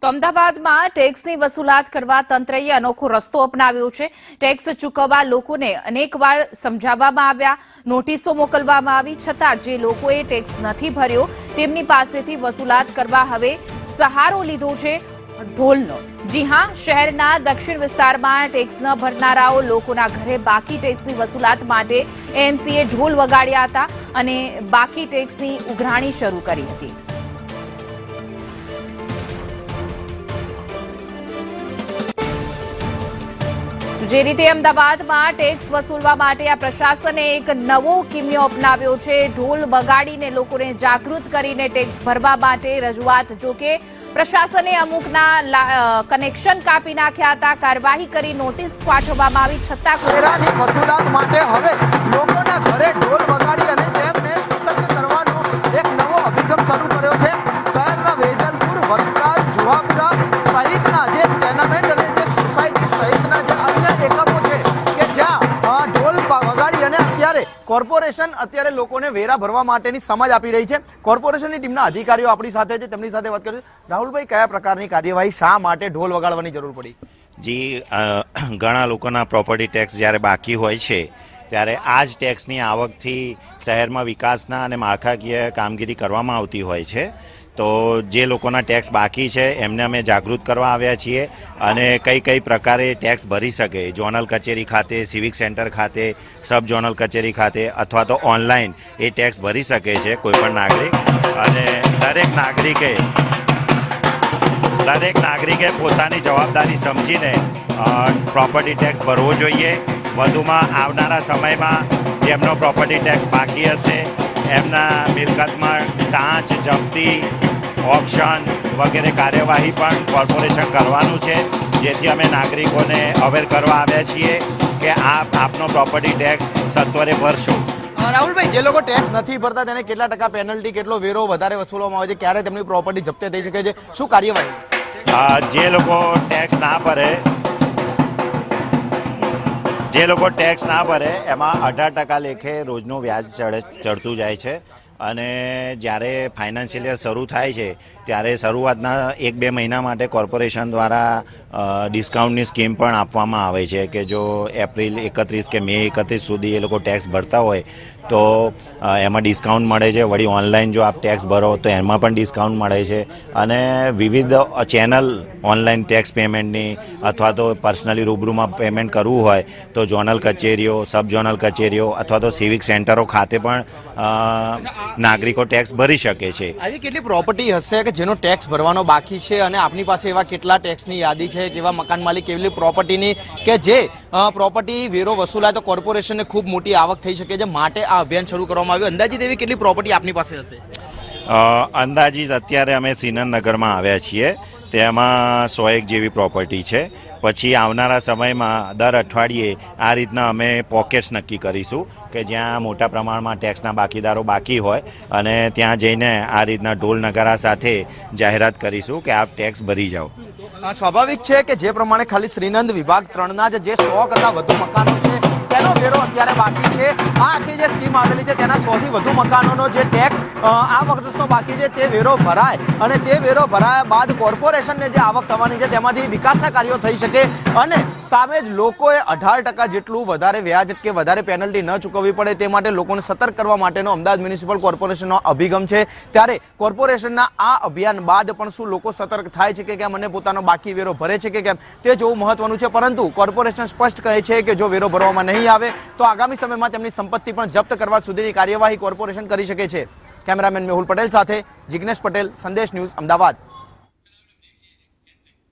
તો અમદાવાદમાં ટેક્સની વસૂલાત કરવા તંત્રએ અનોખો રસ્તો અપનાવ્યો છે। ટેક્સ ચૂકવવા લોકોને અનેકવાર સમજાવવામાં આવ્યા, નોટિસો મોકલવામાં આવી, છતાં જે લોકોએ ટેક્સ નથી ભર્યો તેમની પાસેથી વસૂલાત કરવા હવે સહારો લીધો છે ઢોલનો। જી હા, શહેરના દક્ષિણ વિસ્તારમાં ટેક્સ ન ભરનારાઓ લોકોના ઘરે બાકી ટેક્સની વસૂલાત માટે એએમસીએ ઢોલ વગાડ્યા હતા અને બાકી ટેક્સની ઉઘરાણી શરૂ કરી હતી। જે રીતે અમદાવાદમાં ટેક્સ વસૂલવા માટે આ પ્રશાસને એક નવો કિમિયો અપનાવ્યો છે। ઢોલ વગાડીને લોકોને જાગૃત કરીને ટેક્સ ભરવા માટે રજૂઆત। જોકે પ્રશાસને અમુકના કનેક્શન કાપી નાખ્યા હતા, કાર્યવાહી કરી નોટિસ પાઠવવામાં આવી, છતાં વેરાની વસૂલાત માટે હવે લોકોના ઘરે ઢોલ વગાડી અને તેમને સતર્ક કરવાનો એક નવો અભિગમ શરૂ કર્યો છે। શહેરના વેજલપુર, વસ્ત્રાલ, જુહાપુરા સહિતના જે ટેનામેન્ટ અને જે સોસાયટી સહિતના જે અન્ય એકમો છે કે જ્યાં ઢોલ વગાડી અને અત્યારે કોર્પોરેશન લોકોને વેરા ભરવા માટેની સમજ આપી રહી છે। કોર્પોરેશનની ટીમના અધિકારીઓ આપણી સાથે છે, તેમની સાથે વાત કરીશું। રાહુલભાઈ, કયા પ્રકારની કાર્યવાહી, શા માટે ઢોલ વગાડવાની જરૂર પડી? જી, ઘણા લોકોના પ્રોપર્ટી ટેક્સ જ્યારે બાકી હોય છે ત્યારે આ જ ટેક્સની આવકથી શહેરમાં વિકાસના અને માળખાકીય કામગીરી કરવામાં આવતી હોય છે। તો જે લોકોના ટેક્સ બાકી છે એમને અમે જાગૃત કરવા આવ્યા છીએ અને કઈ કઈ પ્રકારે ટેક્સ ભરી શકે, ઝોનલ કચેરી ખાતે, સિવિક સેન્ટર ખાતે, સબ ઝોનલ કચેરી ખાતે અથવા તો ઓનલાઈન એ ટેક્સ ભરી શકે છે કોઈપણ નાગરિક। અને દરેક નાગરિકે પોતાની જવાબદારી સમજીને પ્રોપર્ટી ટેક્સ ભરવો જોઈએ। વધુમાં આવનારા સમયમાં જેમનો પ્રોપર્ટી ટેક્સ બાકી હશે એમના મિલકતમાં ટાંચ, જપ્તી, ઓક્શન વગેરે કાર્યવાહી પણ કોર્પોરેશન કરવાનું છે, જેથી અમે નાગરિકોને અવેર કરવા આવ્યા છીએ કે આપનો પ્રોપર્ટી ટેક્સ સત્વરે ભરશો। રાહુલભાઈ, જે લોકો ટેક્સ નથી ભરતા તેને કેટલા ટકા પેનલ્ટી, કેટલો વેરો વધારે વસૂલવામાં આવે છે, ક્યારે તેમની પ્રોપર્ટી જપ્ત થઈ શકે છે, શું કાર્યવાહી? જે લોકો ટેક્સ ના ભરે એમાં 18% લેખે રોજનું વ્યાજ ચડતું જાય છે। અને જ્યારે ફાઇનાન્શિયલ યર શરૂ થાય છે ત્યારે શરૂઆતના 1-2 મહિના માટે કોર્પોરેશન દ્વારા ડિસ્કાઉન્ટની સ્કીમ પણ આપવામાં આવે છે કે જો એપ્રિલ 31 કે મે 31 સુધી એ લોકો ટેક્સ ભરતા હોય તો એમાં ડિસ્કાઉન્ટ મળે છે। વળી ઓનલાઈન જો આપ ટેક્સ ભરો તો એમાં પણ ડિસ્કાઉન્ટ મળે છે। અને વિવિધ ચેનલ ઓનલાઈન ટેક્સ પેમેન્ટની અથવા તો પર્સનલી રૂબરૂમાં પેમેન્ટ કરવું હોય તો ઝોનલ કચેરીઓ, સબ ઝોનલ કચેરીઓ અથવા તો સિવિક સેન્ટરો ખાતે પણ નાગરિકો ટેક્સ ભરી શકે છે। આવી કેટલી પ્રોપર્ટી હશે કે જેનો ટેક્સ ભરવાનો બાકી છે અને આપની પાસે એવા કેટલા ટેક્સની યાદી છે, કેવા મકાન માલિક, કેવી પ્રોપર્ટીની કે જે પ્રોપર્ટી વેરો વસૂલાય તો કોર્પોરેશનને ખૂબ મોટી આવક થઈ શકે છે, માટે આ અભિયાન શરૂ કરવામાં આવ્યું। અંદાજિત એવી કેટલી પ્રોપર્ટી આપની પાસે હશે? અંદાજિત અત્યારે અમે શ્રીનંદનગરમાં આવ્યા છીએ, તેમાં 101 જેવી પ્રોપર્ટી છે। પછી આવનારા સમયમાં દર અઠવાડિયે આ રીતના અમે પોકેટ્સ નક્કી કરીશું કે જ્યાં મોટા પ્રમાણમાં ટેક્સના બાકીદારો બાકી હોય અને ત્યાં જઈને આ રીતના ઢોલ નગારા સાથે જાહેરાત કરીશું કે આપ ટેક્સ ભરી જાઓ। સ્વાભાવિક છે કે જે પ્રમાણે ખાલી શ્રીનંદ વિભાગ 3ના જે 100 કરતા વધુ મકાનો છે તેનો વેરો અત્યારે બાકી છે। આ આખી જે સ્કીમ આવેલી છે તેના 100 થી વધુ મકાનોનો જે ટેક્સ આ વર્ષનો બાકી છે તે વેરો ભરાય અને તે વેરો ભરાયા બાદ કોર્પોરેશનને જે આવક થવાની છે તેમાંથી વિકાસના કાર્યો થઈ શકે અને સામે જ લોકોએ 18% જેટલું વધારે વ્યાજ કે વધારે પેનલ્ટી ન ચૂકવવી પડે તે માટે લોકોને સતર્ક કરવા માટેનો અમદાવાદ મ્યુનિસિપલ કોર્પોરેશનનો અભિગમ છે। ત્યારે કોર્પોરેશનના આ અભિયાન બાદ પણ શું લોકો સતર્ક થાય છે કે કેમ અને પોતાનો બાકી વેરો ભરે છે કે કેમ તે જોવું મહત્વનું છે। પરંતુ કોર્પોરેશન સ્પષ્ટ કહે છે કે જો વેરો ભરવામાં નહીં આવે તો આગામી સમયમાં તેમની સંપત્તિ પણ જપ્ત કરવા સુધીની કાર્યવાહી કોર્પોરેશન કરી શકે છે। કેમેરામેન મેહુલ પટેલ સાથે જિગ્નેશ પટેલ, સંદેશ ન્યૂઝ, અમદાવાદ।